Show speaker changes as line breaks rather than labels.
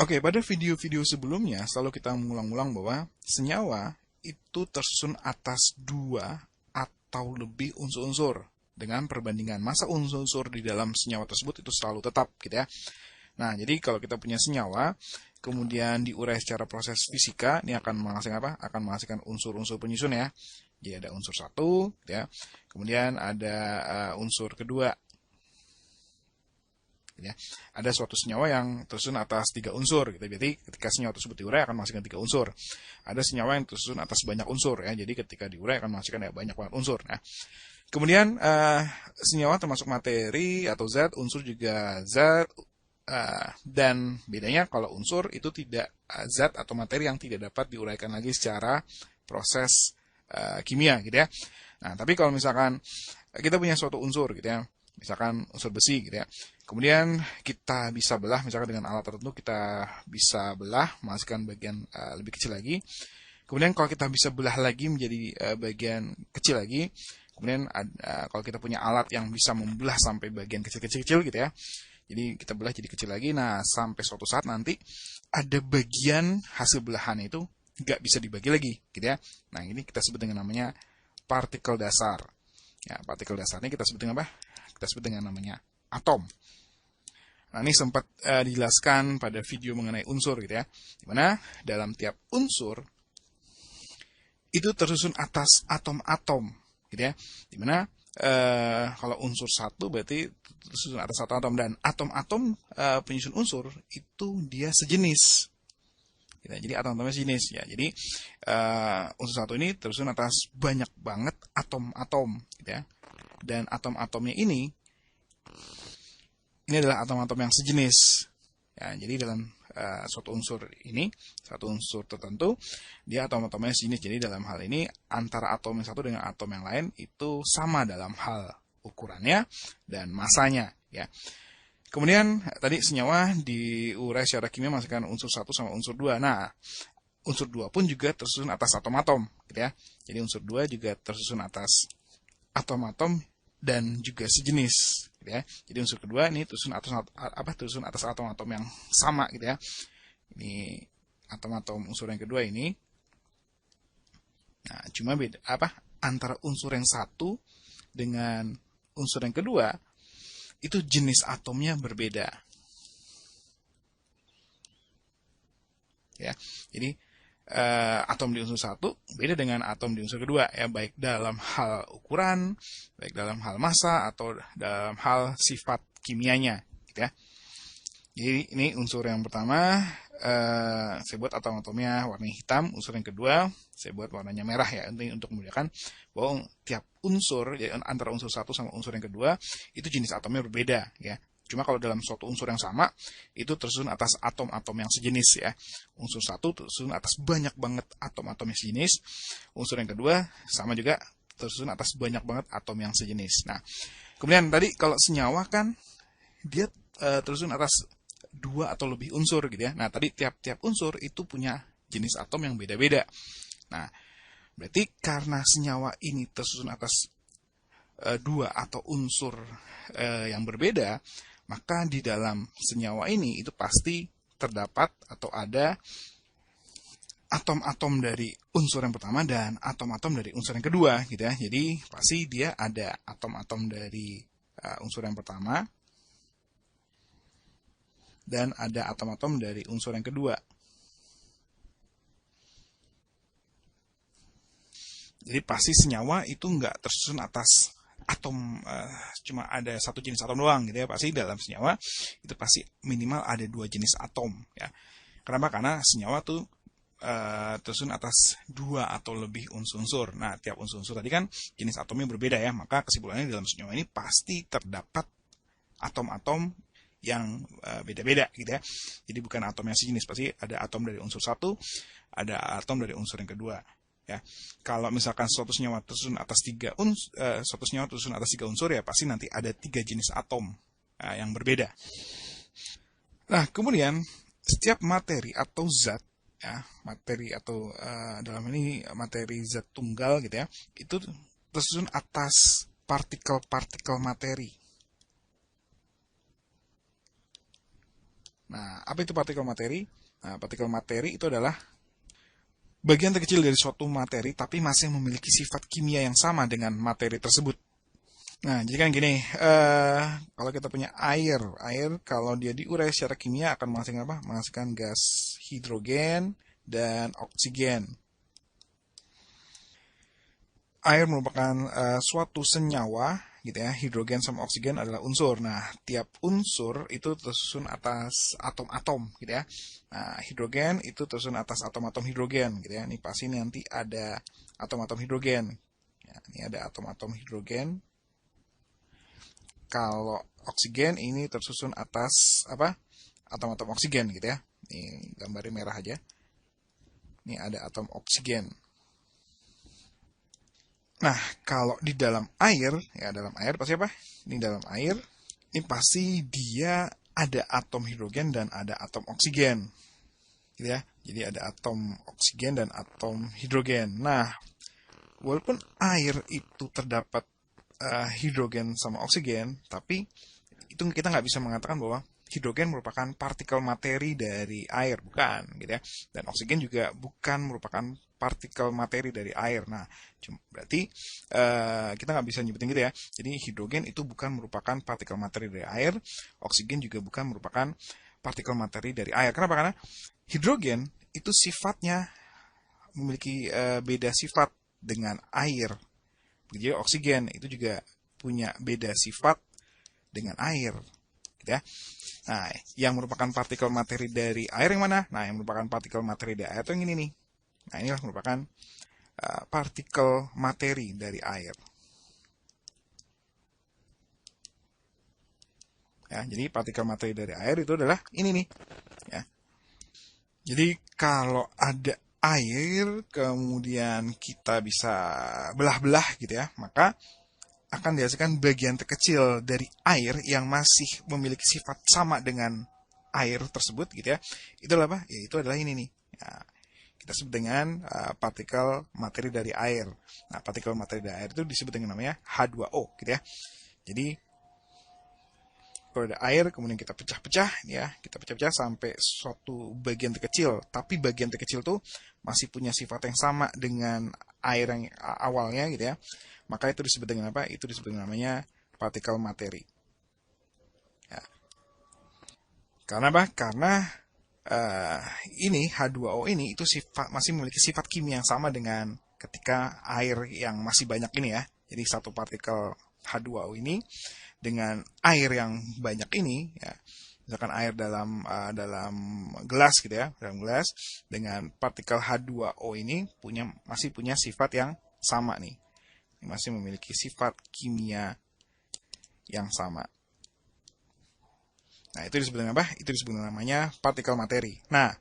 Oke, pada video-video sebelumnya selalu kita mengulang-ulang bahwa senyawa itu tersusun atas dua atau lebih unsur-unsur dengan perbandingan massa unsur-unsur di dalam senyawa tersebut itu selalu tetap gitu ya. Nah, jadi kalau kita punya senyawa kemudian diurai secara proses fisika, ini akan menghasilkan apa? Akan menghasilkan unsur-unsur penyusun ya. Jadi ada unsur satu ya. Kemudian ada unsur kedua. Ya, ada suatu senyawa yang tersusun atas 3 unsur gitu. Jadi ketika senyawa tersebut diurai akan menghasilkan 3 unsur. Ada senyawa yang tersusun atas banyak unsur ya. Jadi ketika diurai akan menghasilkan ya banyak banget unsur. Nah, kemudian senyawa termasuk materi atau zat, unsur juga zat, dan bedanya kalau unsur itu tidak zat atau materi yang tidak dapat diuraikan lagi secara proses kimia gitu ya. Nah, tapi kalau misalkan kita punya suatu unsur gitu ya, misalkan unsur besi gitu ya. Kemudian kita bisa belah, misalkan dengan alat tertentu kita bisa belah, menghasilkan bagian lebih kecil lagi. Kemudian kalau kita bisa belah lagi menjadi bagian kecil lagi, kemudian kalau kita punya alat yang bisa membelah sampai bagian kecil-kecil gitu ya. Jadi kita belah jadi kecil lagi, nah sampai suatu saat nanti ada bagian hasil belahan itu nggak bisa dibagi lagi gitu ya. Nah ini kita sebut dengan namanya partikel dasar. Ya, partikel dasarnya kita sebut dengan apa? Kita sebut dengan namanya atom. Nah, ini sempat dijelaskan pada video mengenai unsur gitu ya. Dimana dalam tiap unsur itu tersusun atas atom-atom gitu ya. Dimana kalau unsur satu berarti tersusun atas satu atom, dan atom-atom penyusun unsur itu dia sejenis. Gitu, jadi atom-atomnya sejenis ya. Jadi unsur satu ini tersusun atas banyak banget atom-atom gitu ya. Dan atom-atomnya ini adalah atom-atom yang sejenis. Ya, jadi dalam suatu unsur ini, satu unsur tertentu, dia atom-atomnya sejenis. Jadi dalam hal ini antara atom yang satu dengan atom yang lain itu sama dalam hal ukurannya dan masanya. Ya. Kemudian tadi senyawa diurai secara kimia menghasilkan unsur satu sama unsur dua. Nah, unsur dua pun juga tersusun atas atom-atom, gitu ya. Jadi unsur dua juga tersusun atas atom-atom dan juga sejenis gitu ya. Jadi unsur kedua ini tersusun atas atom-atom yang sama gitu ya. Ini atom-atom unsur yang kedua ini. Nah, cuma beda antara unsur yang satu dengan unsur yang kedua itu jenis atomnya berbeda. Ya. Jadi atom di unsur satu beda dengan atom di unsur kedua ya, baik dalam hal ukuran, baik dalam hal massa atau dalam hal sifat kimianya gitu ya. Jadi ini unsur yang pertama saya buat atom-atomnya warna hitam, unsur yang kedua saya buat warnanya merah ya, untuk memudahkan bahwa tiap unsur ya, antara unsur satu sama unsur yang kedua itu jenis atomnya berbeda ya. Cuma kalau dalam suatu unsur yang sama, itu tersusun atas atom-atom yang sejenis ya. Unsur satu tersusun atas banyak banget atom-atom yang sejenis. Unsur yang kedua sama juga tersusun atas banyak banget atom yang sejenis. Nah, kemudian tadi kalau senyawa kan dia tersusun atas dua atau lebih unsur gitu ya. Nah, tadi tiap-tiap unsur itu punya jenis atom yang beda-beda. Nah, berarti karena senyawa ini tersusun atas dua atau unsur yang berbeda, maka di dalam senyawa ini itu pasti terdapat atau ada atom-atom dari unsur yang pertama dan atom-atom dari unsur yang kedua gitu ya. Jadi pasti dia ada atom-atom dari unsur yang pertama dan ada atom-atom dari unsur yang kedua. Jadi pasti senyawa itu nggak tersusun atas atom cuma ada satu jenis atom doang gitu ya. Pasti dalam senyawa itu pasti minimal ada dua jenis atom ya. Kenapa? Karena senyawa tuh tersusun atas dua atau lebih unsur-unsur. Nah, tiap unsur-unsur tadi kan jenis atomnya berbeda ya. Maka kesimpulannya dalam senyawa ini pasti terdapat atom-atom yang beda-beda gitu ya. Jadi bukan atom yang sejenis, pasti ada atom dari unsur satu, ada atom dari unsur yang kedua. Ya, kalau misalkan suatu senyawa tersusun atas tiga unsur ya pasti nanti ada tiga jenis atom yang berbeda. Nah, kemudian setiap materi atau zat ya, materi atau dalam ini materi zat tunggal gitu ya, itu tersusun atas partikel-partikel materi. Nah, apa itu partikel materi? Nah, partikel materi itu adalah bagian terkecil dari suatu materi tapi masih memiliki sifat kimia yang sama dengan materi tersebut. Nah, jadi kan gini, kalau kita punya air kalau dia diurai secara kimia akan menghasilkan apa? Menghasilkan gas hidrogen dan oksigen. Air merupakan suatu senyawa, gitu ya. Hidrogen sama oksigen adalah unsur. Nah, tiap unsur itu tersusun atas atom-atom, gitu ya. Nah, hidrogen itu tersusun atas atom-atom hidrogen, gitu ya. Ini pasti nanti ada atom-atom hidrogen. Ya, ini ada atom-atom hidrogen. Kalau oksigen ini tersusun atas apa? Atom-atom oksigen, gitu ya. Ini gambarnya merah aja. Ini ada atom oksigen. Nah, kalau di dalam air, ya dalam air pasti apa? Ini dalam air, ini pasti dia ada atom hidrogen dan ada atom oksigen. Gitu ya. Jadi ada atom oksigen dan atom hidrogen. Nah, walaupun air itu terdapat hidrogen sama oksigen, tapi itu kita nggak bisa mengatakan bahwa hidrogen merupakan partikel materi dari air, bukan, gitu ya. Dan oksigen juga bukan merupakan partikel materi dari air. Nah, berarti kita nggak bisa nyebutin gitu ya. Jadi hidrogen itu bukan merupakan partikel materi dari air, oksigen juga bukan merupakan partikel materi dari air. Kenapa? Karena hidrogen itu sifatnya memiliki beda sifat dengan air. Jadi oksigen itu juga punya beda sifat dengan air, gitu ya. Nah, yang merupakan partikel materi dari air yang mana? Nah, yang merupakan partikel materi dari air itu yang ini nih. Nah, inilah merupakan partikel materi dari air. Ya, jadi partikel materi dari air itu adalah ini nih. Ya. Jadi kalau ada air, kemudian kita bisa belah-belah gitu ya, maka akan dihasilkan bagian terkecil dari air yang masih memiliki sifat sama dengan air tersebut gitu ya. Itu adalah apa? Ya, itu adalah ini nih. Ya, kita sebut dengan partikel materi dari air. Nah, partikel materi dari air itu disebut dengan namanya H2O gitu ya. Jadi kalau ada air, kemudian kita pecah-pecah, ya, kita pecah-pecah sampai suatu bagian terkecil. Tapi bagian terkecil tuh masih punya sifat yang sama dengan air yang awalnya, gitu ya. Maka itu disebut dengan apa? Itu disebut dengan namanya partikel materi. Ya. Karena apa? Karena ini H2O ini itu masih memiliki sifat kimia yang sama dengan ketika air yang masih banyak ini ya. Jadi satu partikel H2O ini dengan air yang banyak ini, ya, misalkan air dalam gelas gitu ya, dalam gelas dengan partikel H2O ini masih punya sifat yang sama nih, masih memiliki sifat kimia yang sama. Nah, itu disebut dengan apa? Itu disebut namanya partikel materi. Nah,